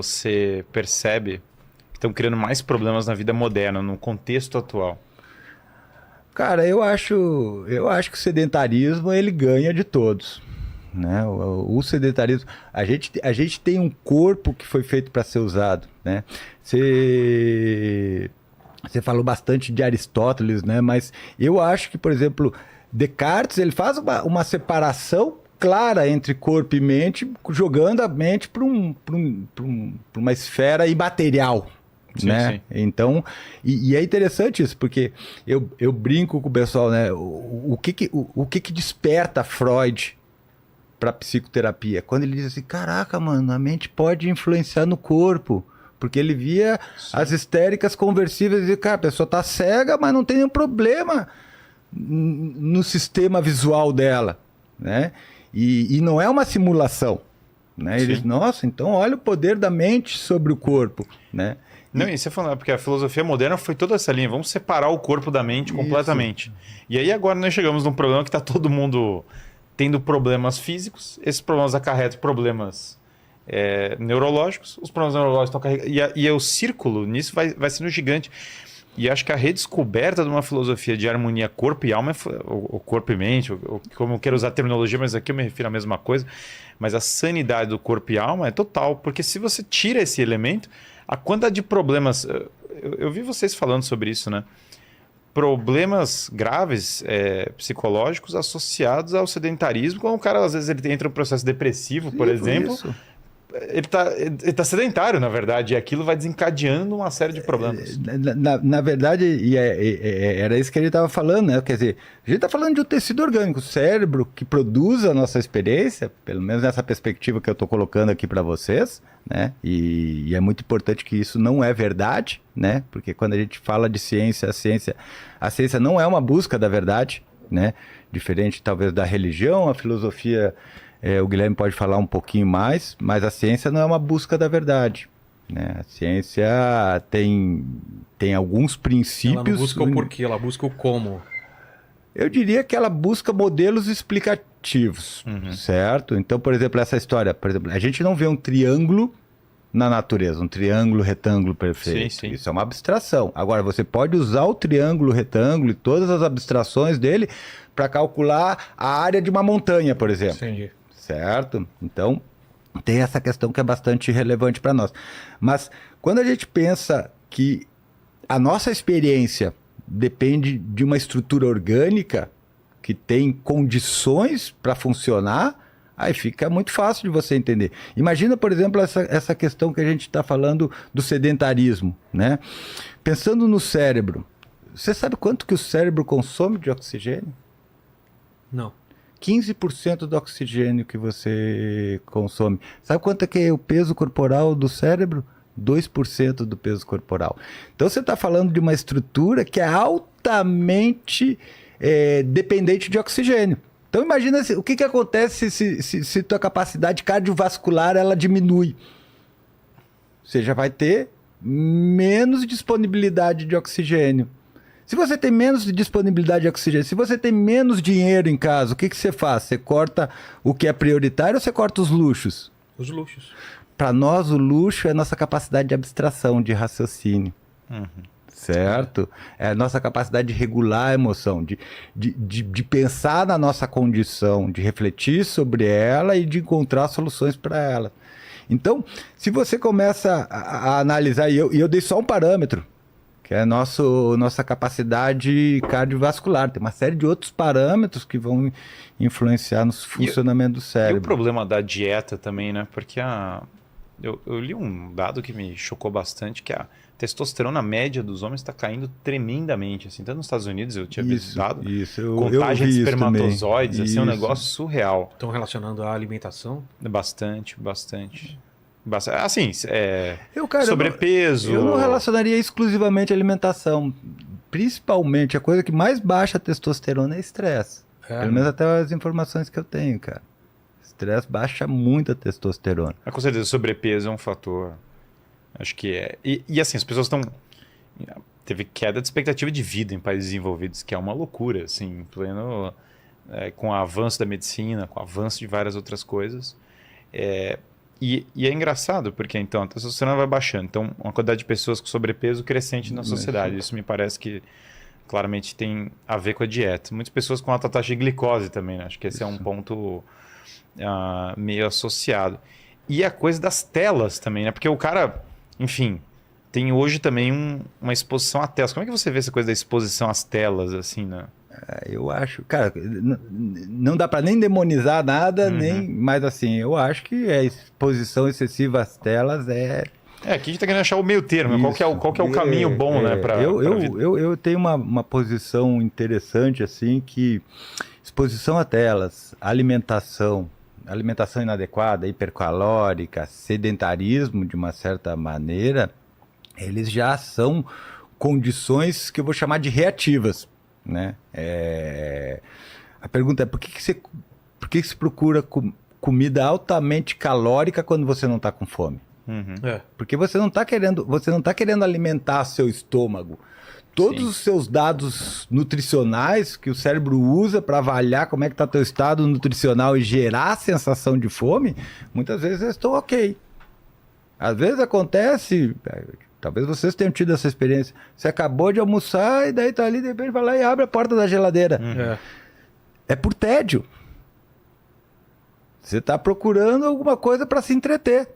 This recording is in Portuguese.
você percebe que estão criando mais problemas na vida moderna, no contexto atual? Cara, eu acho que o sedentarismo ele ganha de todos, né? O sedentarismo, a gente tem um corpo que foi feito para ser usado, né? Você falou bastante de Aristóteles, né? Mas eu acho que, por exemplo, Descartes ele faz uma separação clara entre corpo e mente, jogando a mente para uma esfera imaterial, Sim, né? sim. Então, e é interessante isso, porque eu brinco com o pessoal, né? O que que desperta Freud para psicoterapia? Quando ele diz assim, caraca, mano, a mente pode influenciar no corpo. Porque ele via as histéricas conversíveis e dizia, cara, a pessoa tá cega, mas não tem nenhum problema no sistema visual dela, né? E não é uma simulação, né? Eles, Sim. nossa, então olha o poder da mente sobre o corpo, né? Não, e você falou, porque a filosofia moderna foi toda essa linha, vamos separar o corpo da mente Isso. completamente. E aí agora nós chegamos num problema que está todo mundo tendo problemas físicos, esses problemas acarretam problemas neurológicos, os problemas neurológicos estão carregando, e o círculo nisso vai sendo gigante. E acho que a redescoberta de uma filosofia de harmonia corpo e alma, o corpo e mente, como eu quero usar a terminologia, mas aqui eu me refiro à mesma coisa, mas a sanidade do corpo e alma é total, porque se você tira esse elemento, a quantidade de problemas. Eu vi vocês falando sobre isso, né? Problemas graves psicológicos associados ao sedentarismo, como o cara às vezes ele entra em um processo depressivo, por exemplo, Isso. ele tá sedentário, na verdade, e aquilo vai desencadeando uma série de problemas. Na verdade, era isso que ele estava falando, né? Quer dizer, a gente está falando de um tecido orgânico, o cérebro que produz a nossa experiência, pelo menos nessa perspectiva que eu estou colocando aqui para vocês, né? E é muito importante que isso não é verdade, né? Porque quando a gente fala de ciência, a ciência não é uma busca da verdade, né? Diferente talvez da religião, a filosofia, o Guilherme pode falar um pouquinho mais, mas a ciência não é uma busca da verdade, né? A ciência tem alguns Ela não princípios. busca o porquê, ela busca o como. Eu diria que ela busca modelos explicativos, certo? Então, por exemplo, essa história, por exemplo, a gente não vê um triângulo na natureza, um triângulo retângulo perfeito. Sim, sim. Isso é uma abstração. Agora, você pode usar o triângulo retângulo e todas as abstrações dele para calcular a área de uma montanha, por exemplo. Entendi. Certo? Então, tem essa questão que é bastante relevante para nós. Mas quando a gente pensa que a nossa experiência depende de uma estrutura orgânica que tem condições para funcionar, aí fica muito fácil de você entender. Imagina, por exemplo, essa questão que a gente está falando do sedentarismo, né? Pensando no cérebro, você sabe quanto que o cérebro consome de oxigênio? Não. 15% do oxigênio que você consome. Sabe quanto é que é o peso corporal do cérebro? 2% do peso corporal. Então você está falando de uma estrutura que é altamente dependente de oxigênio. Então imagina o que acontece se tua capacidade cardiovascular ela diminui. Você já vai ter menos disponibilidade de oxigênio. Se você tem menos disponibilidade de oxigênio, se você tem menos dinheiro em casa, o que você faz? Você corta o que é prioritário ou você corta os luxos? Os luxos. Para nós, o luxo é a nossa capacidade de abstração, de raciocínio. Certo? É a nossa capacidade de regular a emoção, de pensar na nossa condição, de refletir sobre ela e de encontrar soluções para ela. Então, se você começa a analisar, e eu dei só um parâmetro, que é a nossa capacidade cardiovascular. Tem uma série de outros parâmetros que vão influenciar no funcionamento do E o cérebro. problema da dieta também, né? Porque eu li um dado que me chocou bastante, que a testosterona média dos homens está caindo tremendamente. Assim, tanto nos Estados Unidos, eu tinha visto dado, Isso, eu contagem vi de isso espermatozoides, também. assim, é um Isso. negócio surreal. Estão relacionando a alimentação? Bastante, bastante. Assim, Cara, sobrepeso. Eu não relacionaria exclusivamente a alimentação. Principalmente, a coisa que mais baixa a testosterona é estresse. Pelo menos até as informações que eu tenho, cara. Estresse baixa muito a testosterona. Mas com certeza, sobrepeso é um fator. Acho que é. E assim, as pessoas estão. Teve queda de expectativa de vida em países desenvolvidos, que é uma loucura, assim, em pleno. Com o avanço da medicina, com o avanço de várias outras coisas. E é engraçado, porque então a testosterona vai baixando. Então, uma quantidade de pessoas com sobrepeso crescente na sociedade. Isso me parece que claramente tem a ver com a dieta. Muitas pessoas com alta taxa de glicose também, né? Acho que esse é um ponto meio associado. E a coisa das telas também, né? Porque o cara, enfim, tem hoje também uma exposição a telas. Como é que você vê essa coisa da exposição às telas, assim, né? Eu acho, cara, não dá para nem demonizar nada, nem, mas assim, eu acho que a exposição excessiva às telas aqui a gente tá querendo achar o meio termo. Qual que é o caminho bom, né? Eu tenho uma posição interessante, assim, que exposição a telas, alimentação inadequada, hipercalórica, sedentarismo, de uma certa maneira, eles já são condições que eu vou chamar de reativas, né? A pergunta é, por que se procura comida altamente calórica quando você não está com fome? Porque você não está querendo alimentar seu estômago. Todos os seus dados nutricionais que o cérebro usa para avaliar como é que está teu estado nutricional e gerar a sensação de fome, muitas vezes eu estou ok. Às vezes acontece, talvez vocês tenham tido essa experiência, você acabou de almoçar e daí tá ali, de repente vai lá e abre a porta da geladeira. É por tédio. Você está procurando alguma coisa para se entreter.